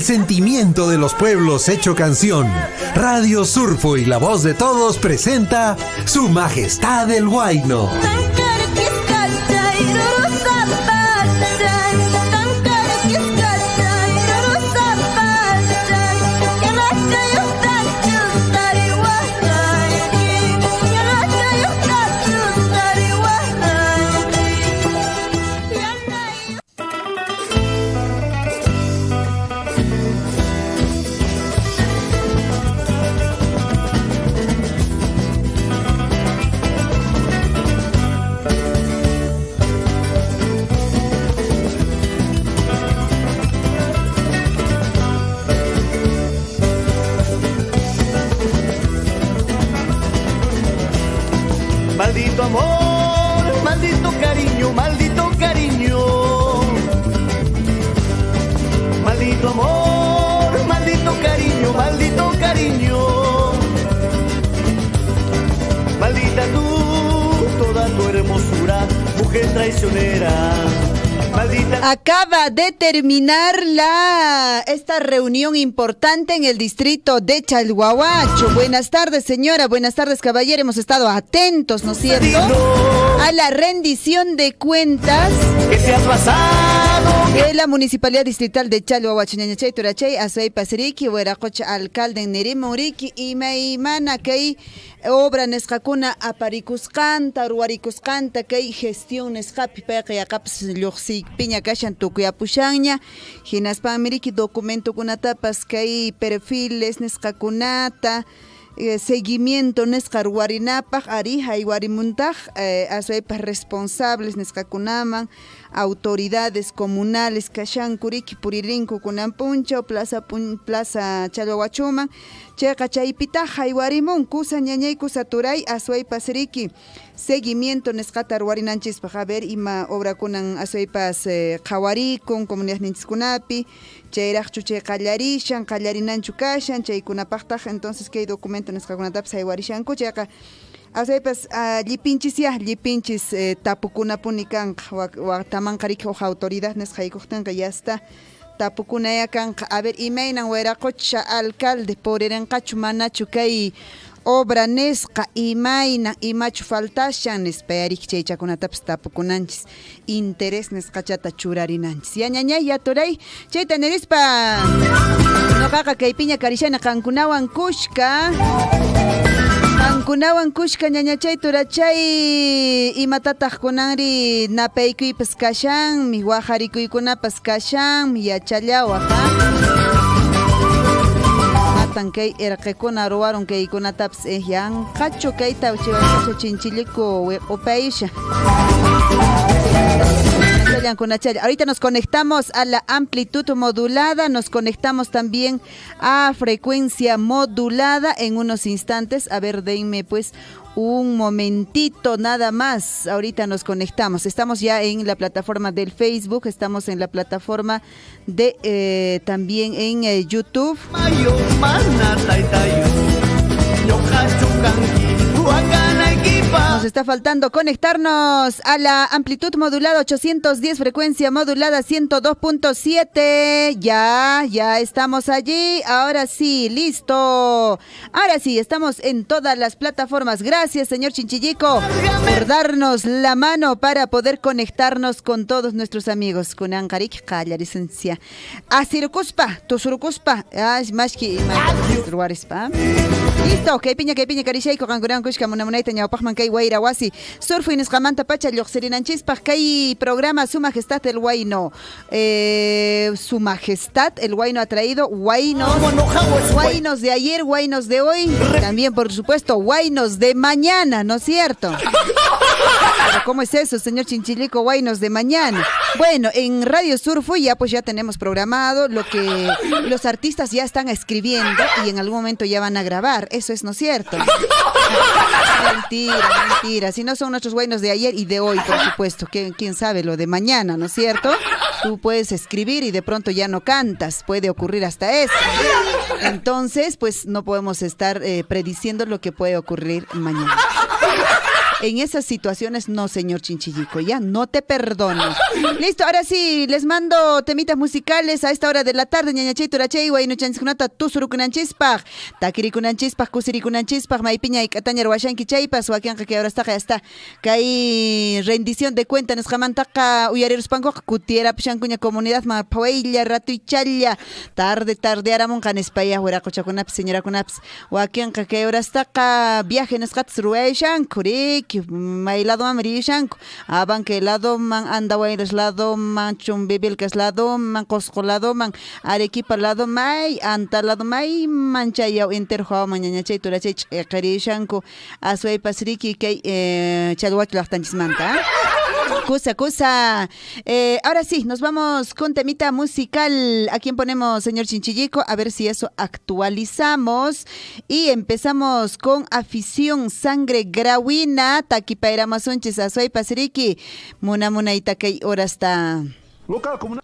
El sentimiento de los pueblos hecho canción. Radio Surfo y la voz de todos presenta Su Majestad el Huayno. Maldito amor, maldito cariño, maldito cariño. Maldito amor, maldito cariño, maldito cariño. Maldita tú, toda tu hermosura, mujer traicionera. Maldita. Acaba de terminar esta reunión importante en el distrito de Chalhuahuacho. Buenas tardes, señora. Buenas tardes, caballero. Hemos estado atentos, ¿no es cierto?, a la rendición de cuentas que se has pasado de la Municipalidad Distrital de Chalhuahuacho. Ñañachay, Turachay, Azuay, Pasiriki, Hueracocha, alcalde en Nerimuriki, y Maimana, que obra nescacuna aparicuscanta, ruaricuscanta, que gestión nescapi, peque, acaps, luxi, piña, cashan, tucuyapuchaña, Ginaspamiriki, documento kunatapas, que hay perfiles nescacunata, seguimiento nescarwarinapaj, arija y guarimuntaj, azuepas responsables nescacunaman, autoridades comunales, Kashan, Kuriki, Puririnco, Kunampuncho, Plaza Chalhuahuachuman, Checa Chaipita, Jaiwarimun, Kusa Ñañay, Kusa Turay, Azuepas Riki, seguimiento nescatar Warinanchis para ver ima obra kunan Azuepas Jawarikun, comunidad Ninchkunapi, Cheirach Chuche Kallarishan, Kallarinanchu Kashan, Cheikunapachtaj, entonces que hay documento nescakunatap, Saiwarishan, Kuchaka. Azuepas lipinchis tapukunapunikan tamankariki hoja autoridad nesjaikuchtanka ya está tapukunayakan. A ver, imeinan Hueracocha alcalde por erencachu manachu kay obra nesqa imaina imachu faltashan esperik chaychakunatapas tapukunanchis interés nesqachata churarinanchis ya ñañay ya turay chayta nerispa noqaqa kay piña karishana qankunawan kushka Ankunawan kushka ñañachay turachay imatataq kunanri napaykuypas kashan, mi wajarikuykunapas kashan, mi yachallawa, matan kay irqikuna ruwaron kaykunatapas yanqachu kayta chiwascha chinchiliku wiq'upaysha. Ahorita nos conectamos a la amplitud modulada, nos conectamos también a frecuencia modulada en unos instantes. A ver, denme pues un momentito nada más. Ahorita nos conectamos. Estamos ya en la plataforma del Facebook, estamos en la plataforma de también en YouTube. Nos está faltando conectarnos a la amplitud modulada 810, frecuencia modulada 102.7. Ya estamos allí. Ahora sí, listo. Ahora sí, estamos en todas las plataformas. Gracias, señor Chinchillico, por darnos la mano para poder conectarnos con todos nuestros amigos. Con Ankarik, Kaya, licencia. Asirukuspa, Tusurukuspa, Mashki, Ruarespa. Listo, que piña, Karishaiko, Kanguran, Kushka, Munamunaita, Ñaupachman, Kay, Wairawasi, Surfu y Neskamanta, Pacha, Lyoxerinanchis, Kay, programa Su Majestad el Huayno. Su Majestad el Huayno ha traído Huaynos de ayer, Huaynos de hoy, también, por supuesto, Huaynos de mañana, ¿no es cierto? Pero ¿cómo es eso, señor Chinchilico? Huaynos de mañana. Bueno, en Radio Surfu ya tenemos programado lo que los artistas ya están escribiendo y en algún momento ya van a grabar. Eso es, ¿no es cierto? Mentira. Si no son nuestros Huaynos de ayer y de hoy, por supuesto. ¿Quién sabe lo de mañana, ¿no es cierto? Tú puedes escribir y de pronto ya no cantas. Puede ocurrir hasta eso. Entonces, pues no podemos estar prediciendo lo que puede ocurrir mañana. En esas situaciones no, señor Chinchillico, ya no te perdono. Listo, ahora sí, les mando temitas musicales a esta hora de la tarde. Ñañachay, turachay, guaynuchanskunata, tusurukunanchispaj, takirikunanchispaj, kusirikunanchispaj, maipiña y katañar huashanki chaypas, huakianqa que ahora está, ya está. Kay rendición de cuentas, nos jamantaka, uyareros panco, kutiera pishankuña comunidad, ma paweilla, rato y challa. Tarde, aramon canespaya, hueracochacunaps, señora cunaps, huakianqa que ahora está, viaje en escats rueishan, kurik, mailado amarillishan, aban que lado man andawailes lado man chumbibil que es lado man coscolado man arequipa lado may anta lado may manchayao interjo mañana chay turachay qarishanku asway pasriki que chalwach laqtanchismanta. Cusa. Ahora sí, nos vamos con temita musical. ¿A quién ponemos, señor Chinchillico? A ver si eso actualizamos. Y empezamos con Afición Sangre Grauina. Taquipaira Masunchis, Azuay Pasiriki. Muna Itakay, ahora está. Local comunal.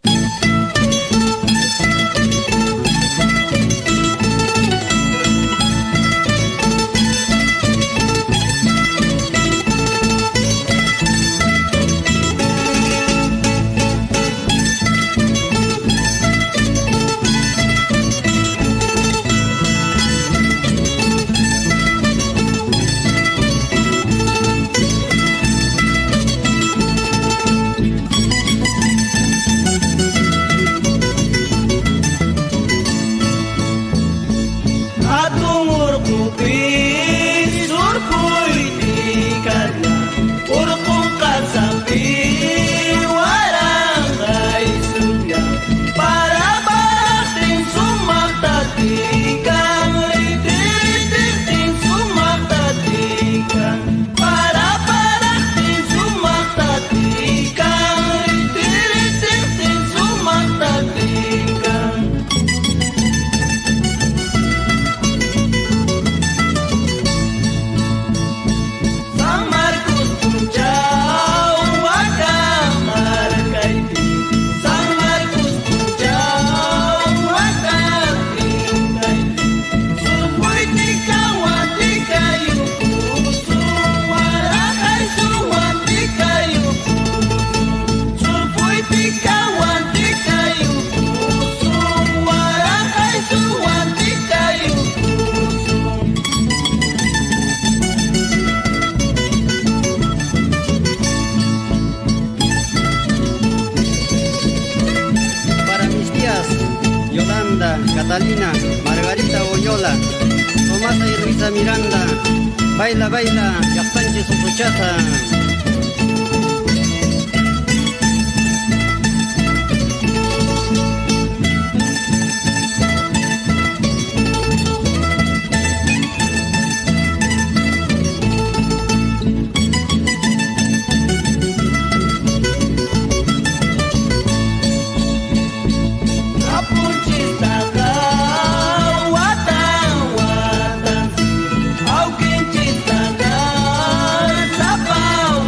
Catalina, Margarita Oyola, Tomasa y Luisa Miranda, baila, Yastanche Susuchaza. Au quem te estragar, sapau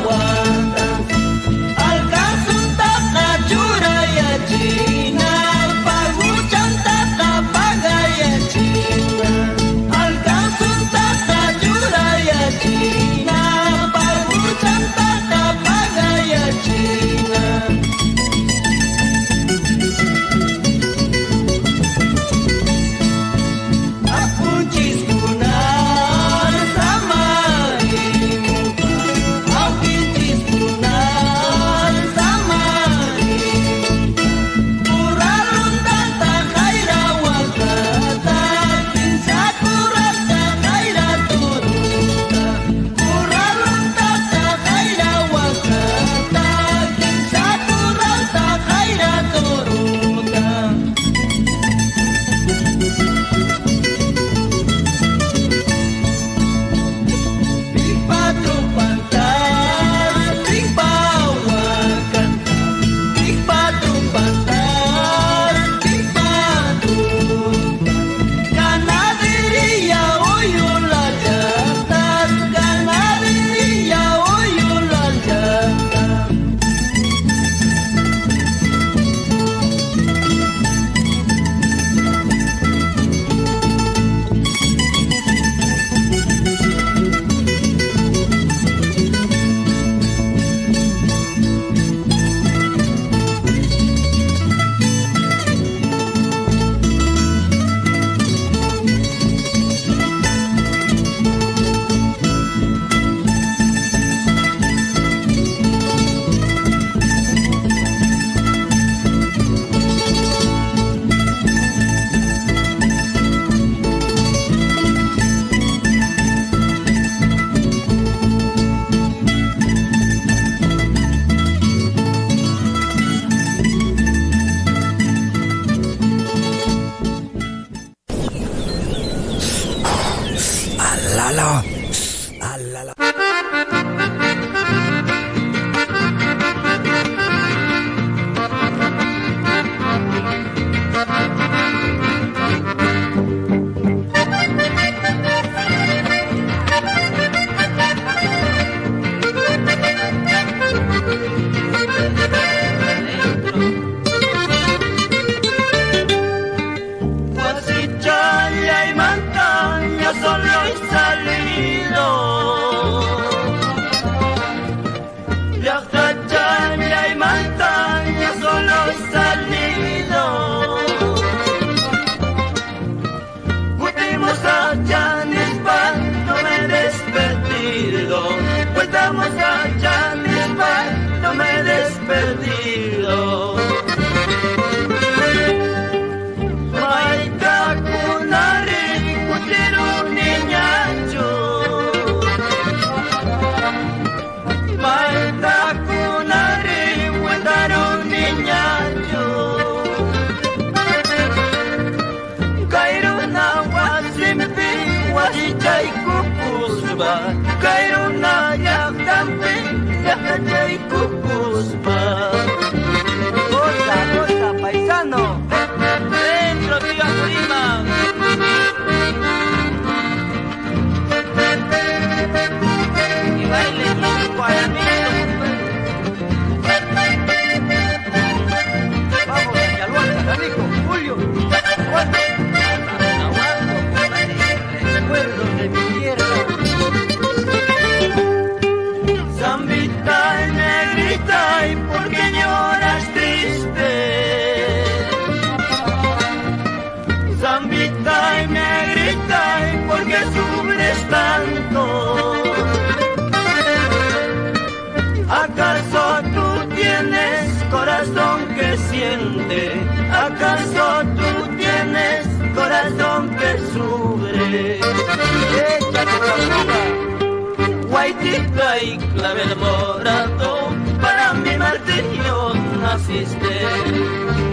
Guaitica y clavel morado, para mi martirio naciste.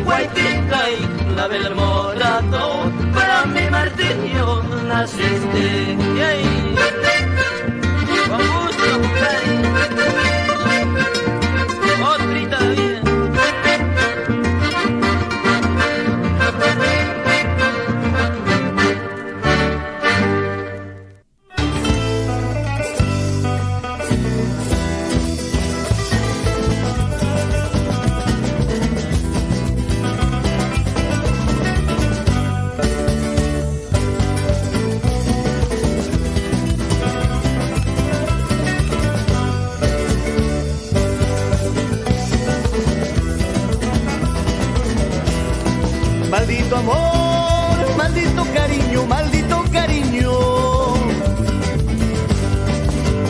Guaitica y clavel morado, para mi martirio naciste. Con gusto, compadre. Otrita bien. Maldito amor, maldito cariño, maldito cariño.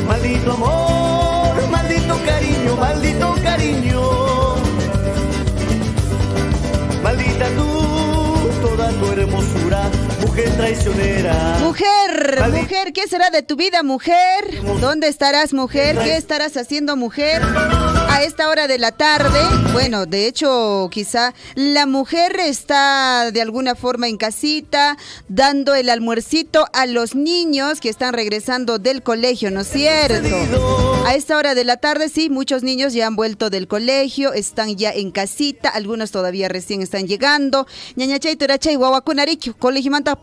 Maldito amor, maldito cariño, maldito cariño. Maldita tú, toda tu hermosura, mujer traicionera. Mujer, ¿qué será de tu vida, mujer? ¿Dónde estarás, mujer? ¿Qué estarás haciendo, mujer? A esta hora de la tarde, bueno, de hecho, quizá la mujer está de alguna forma en casita, dando el almuercito a los niños que están regresando del colegio, ¿no es cierto? A esta hora de la tarde, sí, muchos niños ya han vuelto del colegio, están ya en casita, algunos todavía recién están llegando. Ñañachay, turachay, guaguakunariki, colegio manta,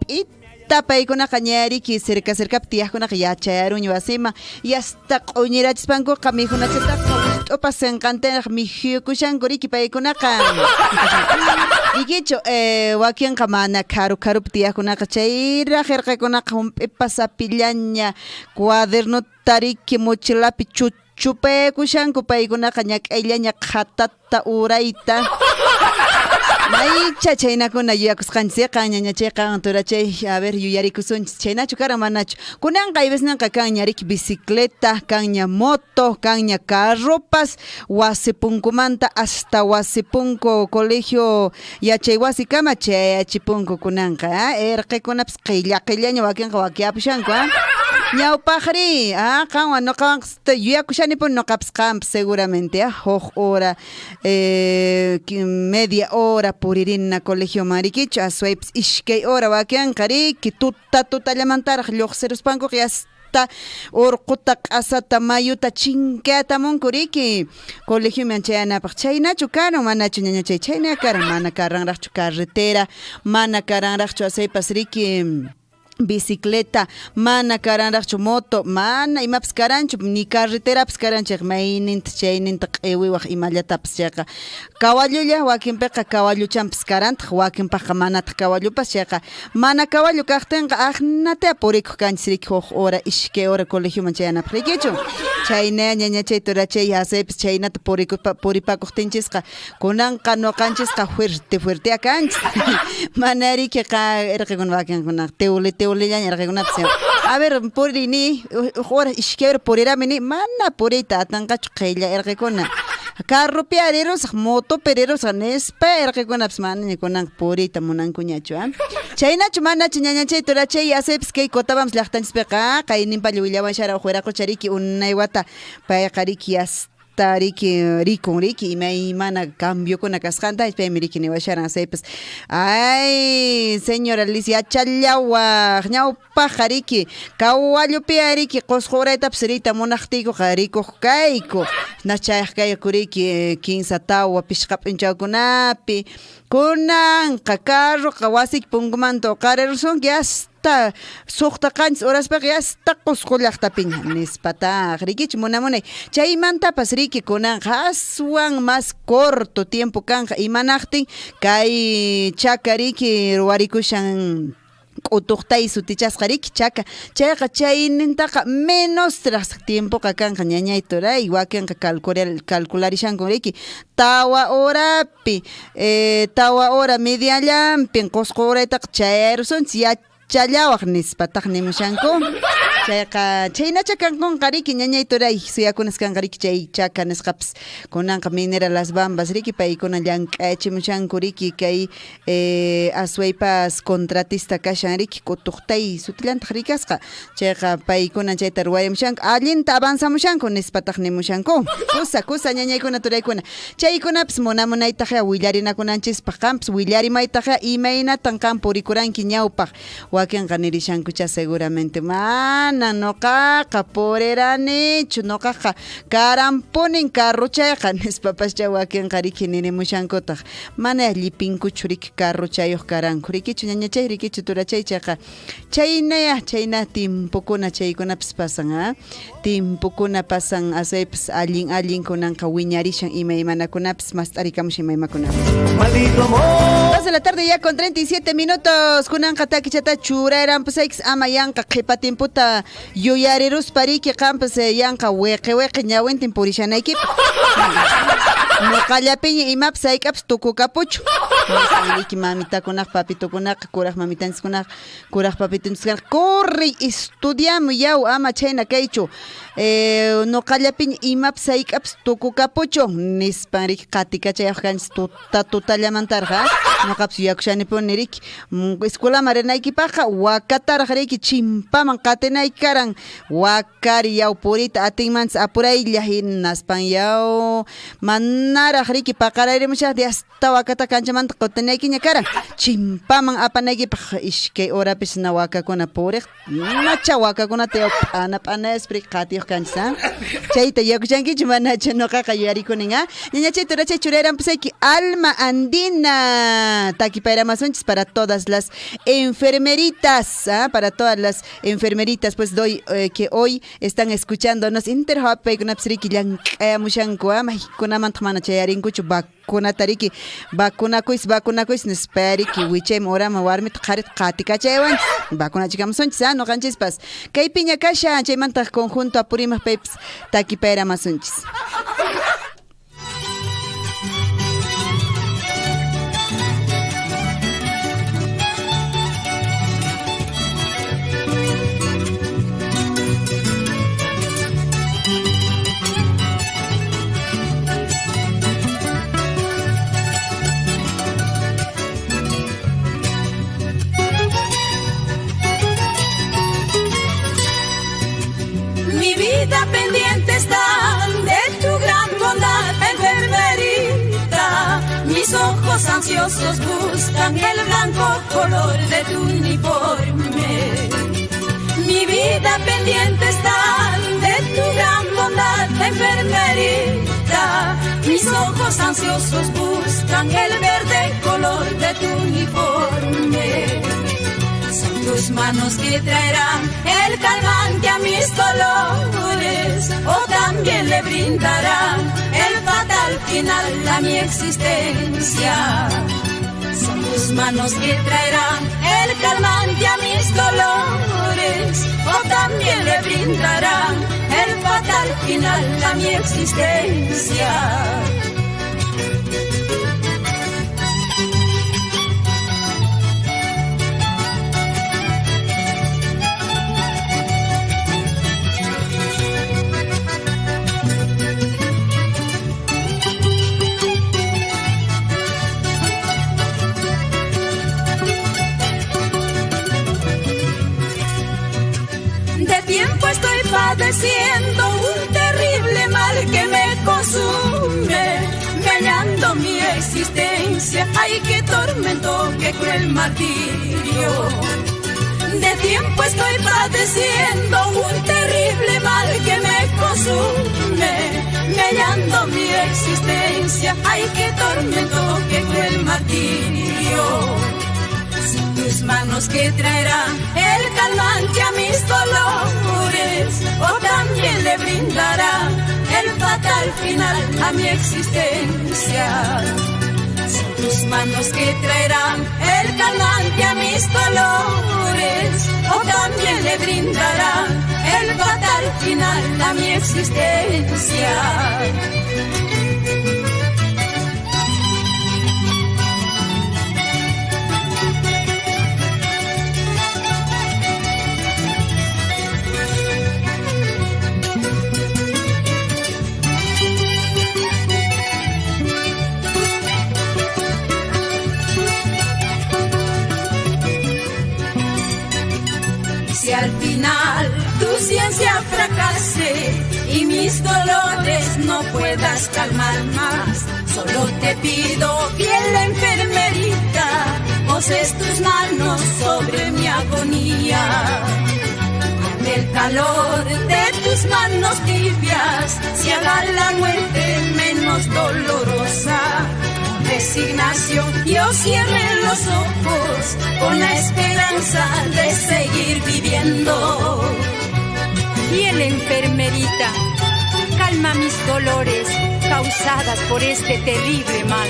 paykuna qañariki cerca ptiaqkuna yacharuñu asima y hasta qoñirachpanku qamijunachata pasenqanteq mijikushankuriki paykunaqa ikichu wakinqa mana karu ptiaqkunaqa chayra qirqikunaqa hump'i pasapillaña cuadernotariki mochilapi chupaykushanku paykunaqa ñak'ayllaña qhatata urayta Maycha chaynakuna yuyakusqanchikqa ñañachayqa turachay a ver yuyarikusunchis chaynachu karan manachu kunanqa aybesnanqa kan ñariki bicicleta kan ña moto kan ña carropas wasipunkumanta hasta wasipunku colegio yachay wasikama chayachipunku kunanqa irqikunapas qilla wakinqa wakiapushanku ñawpaqri kanwan noqawanqa yuyakushanipun noqapas qampas seguramente huk hora media hora puririna colegio marikichu aswaypis ishkay hora wakianqariki tutallamantaraq lluqsiruspanku hasta urquta q'asata mayuta chinkata munkuriki colegio manchayanapaq chaynachu karan manachu ñañachay chayna karan mana karanraqchu carretera mana karanraqchu asaypas riki bicicleta, mana karanraqchu moto, mana imapas karanchu, ni carreterapas karanchik, mayninta chayninta q'iwiwaq imallatapas chayqa. Kawallulla wakinpiqa kawalluchanpas karantaq, wakinpaqa manataq kawallupas chayqa. Mana kawallu kaqtinqa aqnata purikuq kanchis riki huk hora, ishkay hora colegioman chayanapaq rikichu. Chayna ñañachay turachay hasaypis chaynata puripakuqtinchisqa kunanqa noqanchisqa fuerte kanchis. Mana rikiqa irqikuna wakinkuna teulillaña irqikunapas. A ver, purini, hora ishkay hora puriramini, mana purita atanqachu qilla irqikuna. Carro piareros, moto pereros, nespa irqikunapas mana kunan purita munankuñachu. Chaynachu manachu ñañachay turachay hasaypis kay kotabams llaqtanchispiqa qayninpa lluwillawan shara ujueraqu chariki unay wata payqa riki mana cambio con cascanta y riki ni washaran hasaypis. Ay, señora Alicia challawa ñawpa jariki kawallupi ariki qusquraytapas rita munaqtiyku qarikuq kayku nachayaq kuriki 15 tawa pishqap'inchawkunapi kunanqa carroqa wasik punkumanta qarirsunki hasta suqta qanchis horaspaq hasta qusqullaqtapin nispataq rikichu munamunay chaymantapas riki kunanqa aswan más corto tiempo kanqa imanaqtin kay chaka riki ruwarikushan q'utuqtay sutichasqa riki chayqa chaynintaqa menos tras tiempo kanqa ñañay turay wakinqa calcularishanku riki tawa hora media llampin qusquraytaqa chayrusunchis challawaq nispataq nimushanku. Chayqa chaynacha kankun qariki ñañay turay suyakunas kanqariki chay chaka nisqapas kunanqa minera Las Bambas riki paykuna llank'achimushanku riki kay aswaypas contratista kashan riki kutuqtay sutillantaq rikasqa chayqa paykuna chayta ruwayamushanku allinta avanzamushanku nispataq nimushanku kusa ñañaykuna turaykuna chaykunapas munamunaytaqqa willarinakunanchispaq qanpas willarimaytaqqa imaynatan qan purikuranki ñawpaq wakinqa nirishankucha seguramente noqaqa puriranichu noqaqa karampunin carruchayqa nispapascha wakinqa riki ninimushankutaq mana llipinkuchu riki carruchayuq karanku rikichu ñañachay rikichu turachaychaqa chayna timpukuna chaykunapas pasan timpukuna pasan asaypas allin kunanqa wiñarishan imaymanakunapas mas t'arikamush imaymakunapas. Maldito amor. 2 de la tarde ya con 37 minutos kunanqa takichata churayran pusayks ama yanqa qhipa timputa yuyarirus pariki qampas yanqa weqe ñawintin purishanayki nuqallapiña imapas hayk'apas tukukapuchu Iki mamitakunaq papitukunaq kuraq mamitanchikkunaq kuraq papitunchikkunaq corre estudiamu yaw ama chayna kaychu nuqallapiña imapas hayk'apas tukukapuchu nispan riki qatikachayaq kanchis tutallamantarqa nuqapas yakushanipuni riki escuelama rinaykipaqqa wakataraq riki chimpaman qatinayki karan wakari yaw purita atinmanchis apuraylla hinaspan yaw manaraq riki paqarayrimushaq de hasta wakata kanchamanta qutinaykiña karan chimpaman apanaykipaq ishkay horapis na wakakuna puriq nacha wakakunata yaw p'ana qatiyuq kanchis chayta yakushankichu manacha nuqaqa yuyarikunin ñañachay turachay churayranpusayki Alma Andina takipayramasunchis para todas las enfermeritas para todas las enfermeritas pues doy que hoy están escuchándonos interhapaykunapas riki llank'ayamushanku maykunamanta mana chayarinkuchu vacunatariki vacunakuis nispariki wichayman orama warmita qarit qatikachaywan vacunachikamusunchis noqanchispas kay piña kasha chaymanta conjunto apurimaq paypis takipayramasunchis. Pendiente está de tu gran bondad, enfermerita. Mis ojos ansiosos buscan el blanco color de tu uniforme. Mi vida pendiente está de tu gran bondad, enfermerita. Mis ojos ansiosos buscan el verde color de tu uniforme. Tus manos que traerán el calmante a mis dolores, o también le brindarán el fatal final a mi existencia. Son tus manos que traerán el calmante a mis dolores, o también le brindarán el fatal final a mi existencia. Estoy padeciendo un terrible mal que me consume, dañando mi existencia. Ay, qué tormento, qué cruel martirio. De tiempo estoy padeciendo un terrible mal que me consume, dañando mi existencia. Ay, qué tormento, qué cruel martirio. Tus manos que traerán el calmante a mis dolores, o también le brindarán el fatal final a mi existencia. Son tus manos que traerán el calmante a mis dolores, o también le brindarán el fatal final a mi existencia. ciencia fracase y mis dolores no puedas calmar más. Solo te pido, fiel enfermerita, poses tus manos sobre mi agonía. El calor de tus manos tibias se haga la muerte menos dolorosa. Resignación, yo cierre los ojos con la esperanza de seguir viviendo. Fiel enfermerita, calma mis dolores causadas por este terrible mal.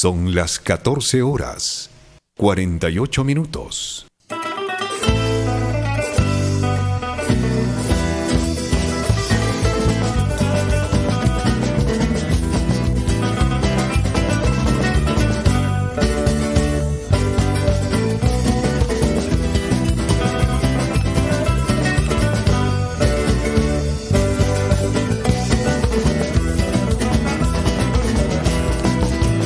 Son las 14 horas, 48 minutos.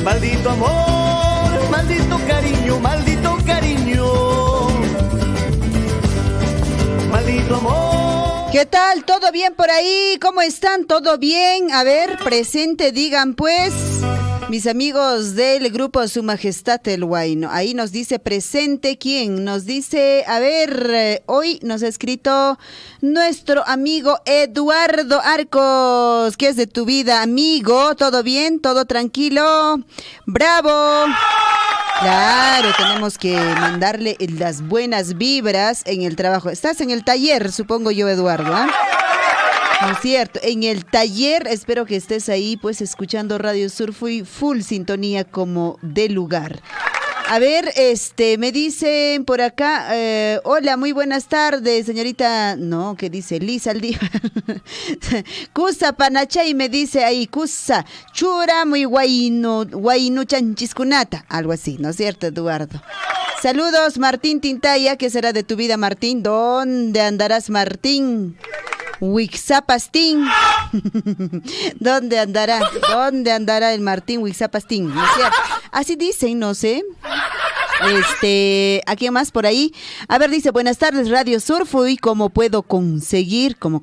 Maldito amor, maldito cariño, maldito cariño. Maldito amor. ¿Qué tal? ¿Todo bien por ahí? ¿Cómo están? ¿Todo bien? A ver, presente, digan pues. Mis amigos del grupo Su Majestad el Huayno. Ahí nos dice presente, ¿quién? Nos dice, a ver, hoy nos ha escrito nuestro amigo Eduardo Arcos. ¿Qué es de tu vida, amigo? ¿Todo bien? ¿Todo tranquilo? ¡Bravo! Claro, tenemos que mandarle las buenas vibras en el trabajo. Estás en el taller, supongo yo, Eduardo, ¿ah? No es cierto, en el taller espero que estés ahí pues escuchando Radio Surfo full sintonía como de lugar. A ver, me dicen por acá, hola, muy buenas tardes, señorita, no, ¿qué dice? Lisa Aldívar. Kusa Panachay me dice ahí, Kusa, chura muy guayno chanchiscunata, algo así, ¿no es cierto, Eduardo? Saludos, Martín Tintaya, ¿qué será de tu vida, Martín? ¿Dónde andarás, Martín? Wixapastín. ¿Dónde andará? ¿Dónde andará el Martín Wixapastín? ¿No es cierto? Así dicen, no sé. ¿A quién más por ahí? A ver, dice, buenas tardes, Radio Surfo, ¿y cómo puedo conseguir? ¿Cómo?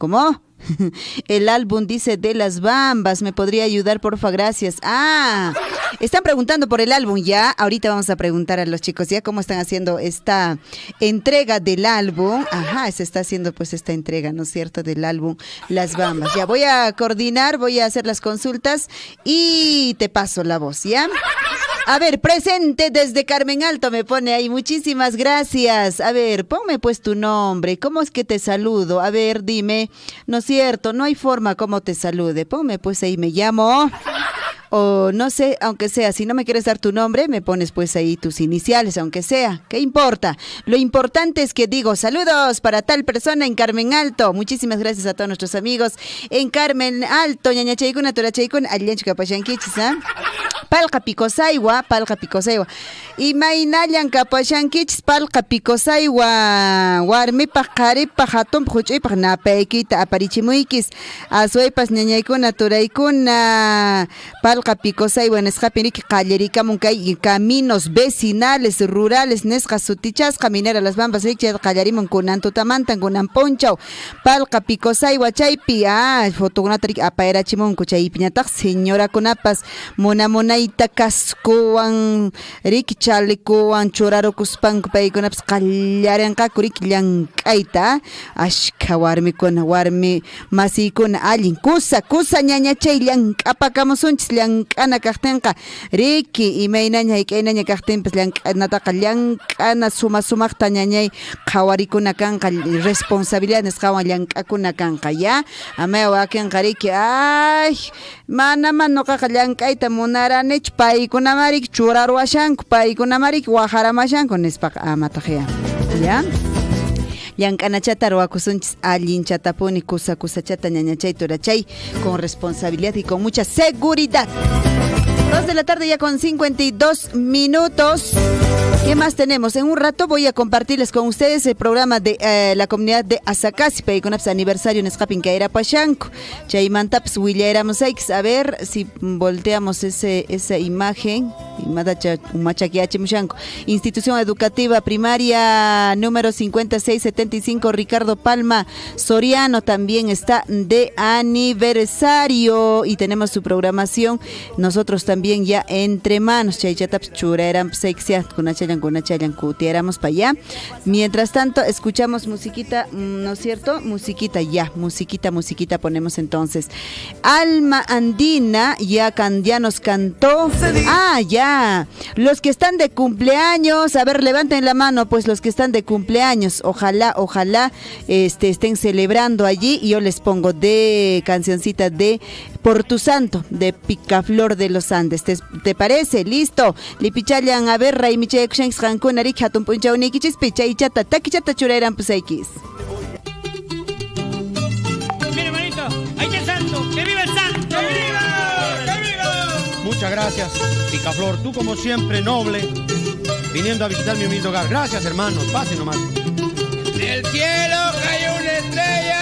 El álbum, dice, de las Bambas. ¿Me podría ayudar, porfa? Gracias. Ah, están preguntando por el álbum ya. Ahorita vamos a preguntar a los chicos ya cómo están haciendo esta entrega del álbum. Ajá, se está haciendo pues esta entrega, ¿no es cierto? Del álbum Las Bambas. Ya voy a coordinar, voy a hacer las consultas y te paso la voz, ¿ya? A ver, presente desde Carmen Alto me pone ahí, muchísimas gracias. A ver, ponme pues tu nombre, ¿cómo es que te saludo? A ver, dime, no es cierto, no hay forma como te salude. Ponme pues ahí, me llamo, o no sé, aunque sea, si no me quieres dar tu nombre, me pones pues ahí tus iniciales, aunque sea, ¿qué importa? Lo importante es que digo, saludos para tal persona en Carmen Alto. Muchísimas gracias a todos nuestros amigos en Carmen Alto, ñañachaykuna, turachaykuna, allianchka pashankichis, ¿ah? Palqa Picosaywa. Imaynayan kapashankichis palqa Picosaywa. Warmipaq qharipaq hatunpaq huch'uypaq napaykita aparichimuykis. Aswaypas ñañaykuna turaykuna palqa Picosaywa nisqapi riki qallarikamun kay caminos vecinales rurales nisqa sutichasqa minera Las Bambas rikchay qallarimun kunan tutamantan kunan ponchaw palqa Picosaywa chaypi fotokunata riki apayrachimunku chaypi ñataq señorakunapas munamunayta kaskuwan riki chalikuwan churarukuspanku paykunapas qallarinqaku riki llank'ayta ashka warmikuna warmi masiykuna allin kusa ñañachay llank'apakamusunchis llank'ana kaqtinqa riki imaynaña hayk'aynaña kaqtinpas llank'anataqa llank'ana sumaqta ñañay qhawarikuna kanqa responsabilidad nisqawan llank'akuna kanqa ya ama wakinqa riki manaman nuqaqa llank'ayta munaranichu paykunamarik churarwashanku paykunamarik waqaramashanku nispaqa amataq ya llank'anachata ruwakusunchis allinchatapuni kusachata ñañachay turachay con responsabilidad y con mucha seguridad. 2 de la tarde ya con 52 minutos. ¿Qué más tenemos? En un rato voy a compartirles con ustedes el programa de la comunidad de Asacasi, paykunapas aniversario en Escapincaera Pashanco. Chaymantaps Williams Sykes. A ver si volteamos esa imagen. Institución Educativa Primaria número 5675 Ricardo Palma Soriano también está de aniversario y tenemos su programación. Nosotros también ya entre manos. Chaychataps churaeran sexia kunachayan kutiéramos para allá. Mientras tanto escuchamos musiquita, ¿no es cierto? Musiquita ponemos entonces. Alma Andina ya nos cantó. Ya Ya, los que están de cumpleaños, a ver, levanten la mano, pues los que están de cumpleaños, ojalá, estén celebrando allí, y yo les pongo de cancioncita de Por tu Santo, de Picaflor de los Andes. ¿Te parece? Listo. Lipichayan, a ver, Ray Miche Kushanks Cancún, Arik Hatun Punchauni, Kichis Picha y Chata, Takichata Churairan Pusaikis. Mira, hermanito, ahí está el santo, que viva el santo. ¡Que viva! ¡Que viva! Muchas gracias, Picaflor, tú como siempre noble, viniendo a visitar mi humilde hogar. Gracias, hermanos, pasen nomás. Del cielo cayó una estrella,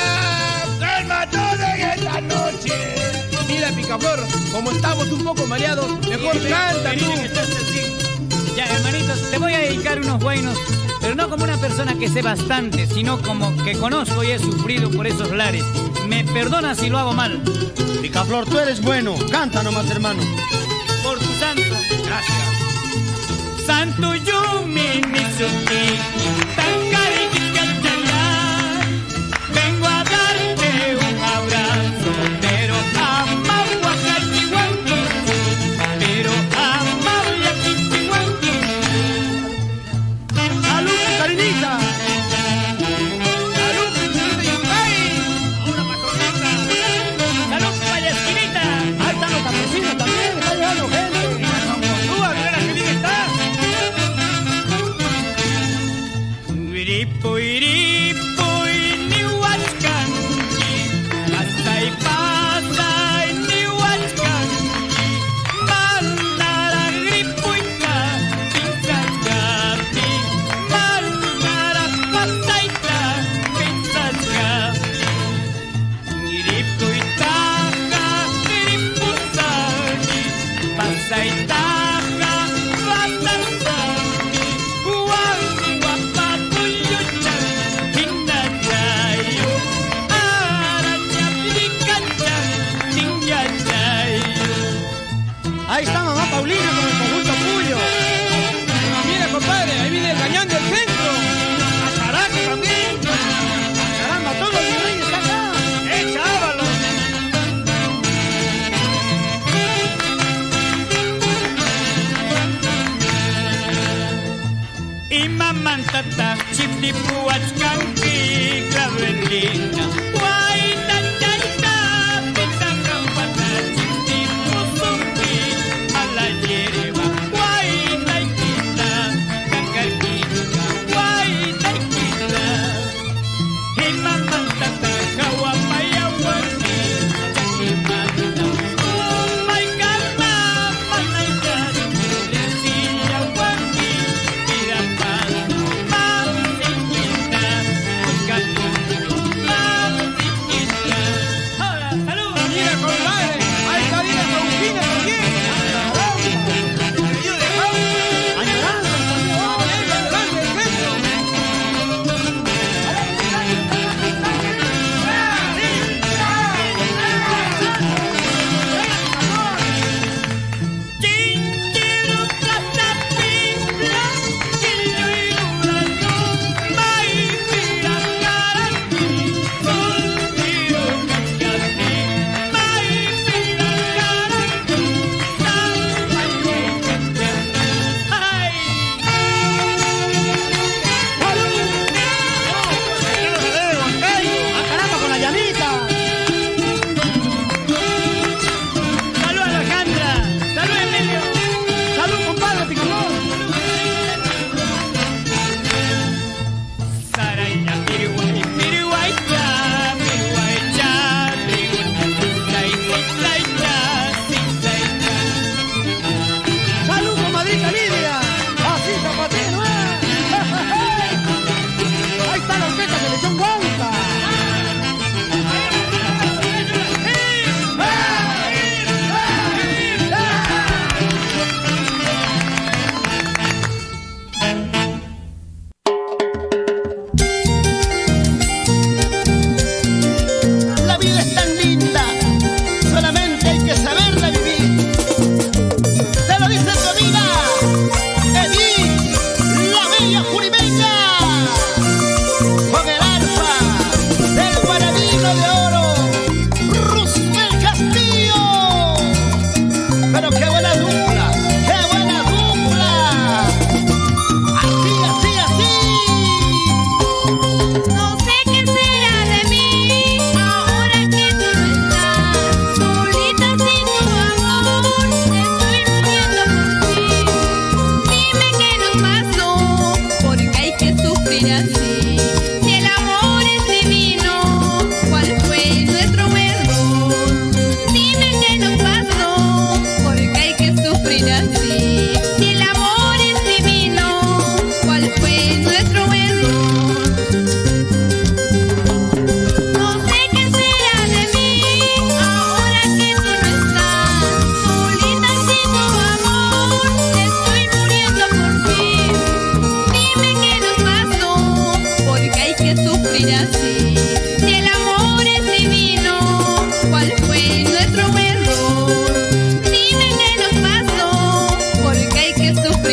calma toda en esta noche. Mira, Picaflor, como estamos un poco mareados, mejor canta tú. Ya, hermanitos, te voy a dedicar unos buenos, pero no como una persona que sé bastante, sino como que conozco y he sufrido por esos lares. Me perdonas si lo hago mal. Picaflor, tú eres bueno, canta nomás, hermano. Por tu santo. Gracias. Santo Yumi Mitsuki, vengo a darte un abrazo, pero ¡Salud, Karinita! ¡Salud, una pacorneta! ¡Salud, vaya esquinita! Ahí están los campesinos también, está llegando gente. ¡Tú, a ver la que bien está! Iripo, ni huachcanqui, pasa y pasa, ni huachcanqui, mandara gripuica, pinchachcapi, mandara pasaita, pinchachcapi, iripo y taja, iripusaki, pasa y taja, pasasaki, guangi, guapato, yucha, hindachayo, aracha, picacha, tinyachayo. Ahí está mamá Paulina con el conjunto Puyo. Mira, compadre, ahí viene el cañón del centro. A Characo también. Caramba, todo el virrey está acá. ¡Échábalo! Imamantata, chiptipuachkanki, clavelina, guaitachayta, pitacampata, chiptipuzumpi, a la hierba, guaitaikita, cacarquita, guaitaikita. Imamantata, jaguapayahuanki, chaquimanta, umaicama, manaicari, lesillahuanki, pirapana, mamiquita, buscando, mamiquita,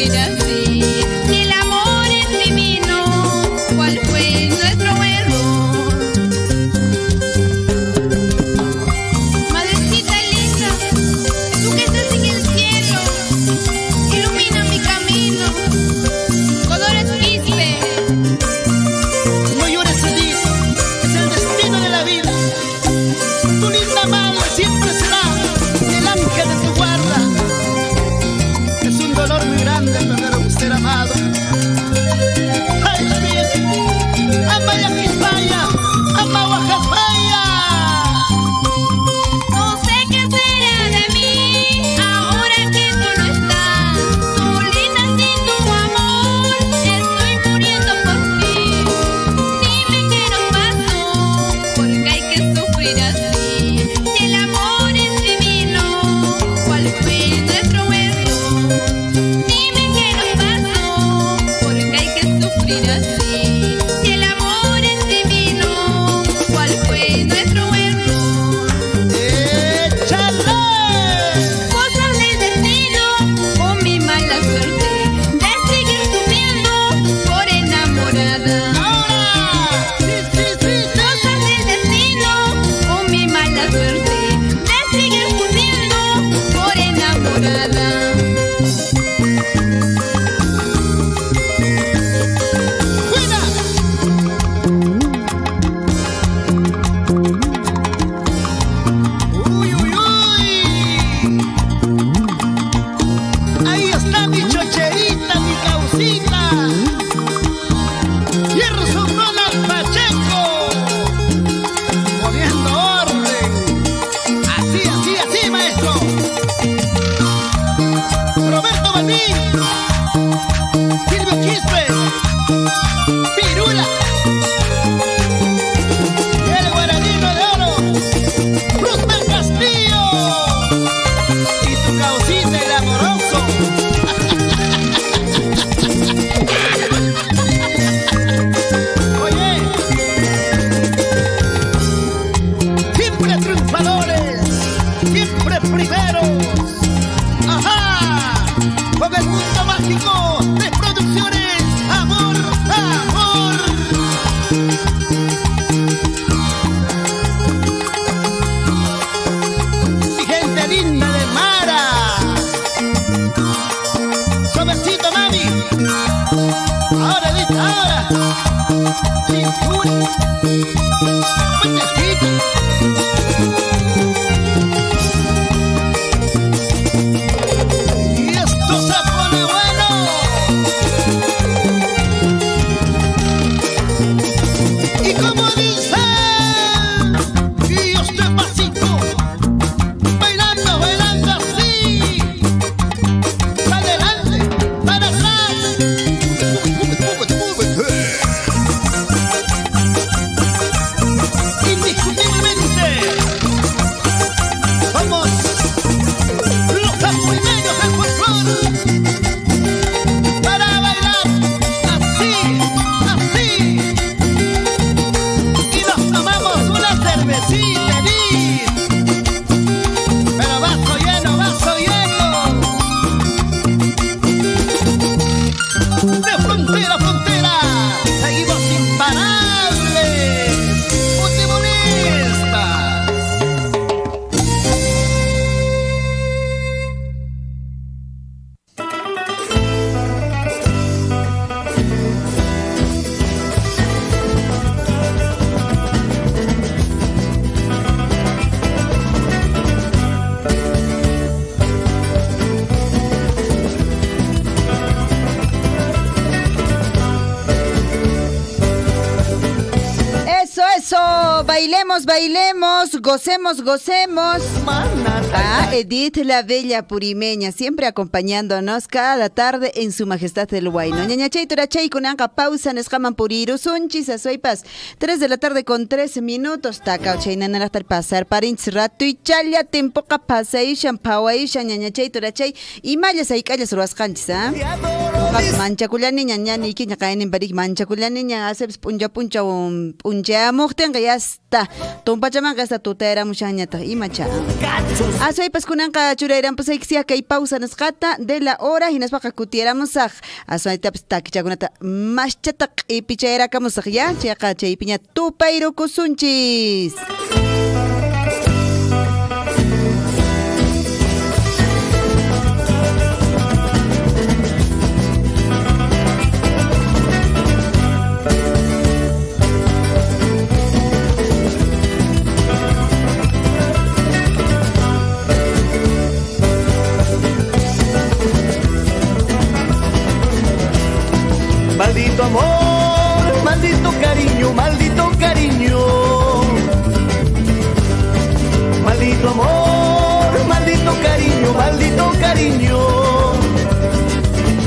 sufrir así? Si el amor es divino, ¿cuál fue nuestro error? Madrecita linda, tú que estás en el cielo, ilumina mi camino. Dolores Quispe. No llores, Edith, es el destino de la vida. Tu linda madre siempre será el ángel de tu guarda. Es un dolor muy grande perder a un ser amado. Ay, David, Amaya Quismaya, Ama Oaxaca. No sé qué será de mí ahora que tú no estás. Solita sin tu amor, estoy muriendo por ti. Dime qué nos pasó, porque hay que sufrir así. Si el amor es divino, ¿cuál fue nuestro error? Dime qué nos pasó, porque hay que sufrir así. Si el amor es divino, ¿cuál fue nuestro error? ¡Échale! Cosas del destino o mi mala suerte de seguir sufriendo por enamorada. ¡Ahora! ¡Sí! Cosas del destino o mi mala suerte de seguir sufriendo por enamorada. ¡Fuera! ¡Uy, uy, uy! Ahí está mi chocherita, mi causita. Gerson Ronald Pacheco, poniendo orden. Así, maestro. Roberto Balín, Silvio Quispe, Pirula, el guaranino de oro, Rusman Castillo y tu causita, el amoroso. Oye, siempre triunfadores, siempre primeros. ¡Ajá! Con el mundo mágico de producciones Amor, Amor. Mi gente linda de Mara. Suavecito, mami. Ahora, Edith, ahora. Cintura. Puentecito. Y esto se pone bueno. Y como dice, y este pasito, bailando, bailando así, para adelante, para atrás. Indiscutiblemente, somos los capuineños del folclore. Para bailar así, así. Y nos tomamos una cervecita, Edith. Pero vaso lleno, vaso lleno. De frontera a frontera, seguimos imparables. ¿Qué molesta? Eso, bailemos, bailemos, gocemos, gocemos. Edith la Bella Purimeña, siempre acompañándonos cada tarde en Su Majestad el Huayno. Ñañachay turachay kunanqa pausa nesqaman puriru sunchis asuipas. 3 de la tarde con 13 minutos. Taka chaynana hasta el pasar parinch rato y challa tempoqa pasaishan pawaishan ñañachay turachay y mayas ay callas ruasqanchis, ¿ah? manchakulani ñañani ki ñaqaynin parik manchakulani ña haces puncha punchamuqtin ya está tumpachamanqa hasta tutayramushañata imacha asuypas kunanqa churayranpas ayksiya kay pausa nisqata de la hora hinaspaqa kutiramusaq asuytapas takichakunata maschata q'ipichayrakamusaq ya chayqa chaypiña tupayrukusunchis. Maldito amor, maldito cariño, maldito cariño. Maldito amor, maldito cariño, maldito cariño.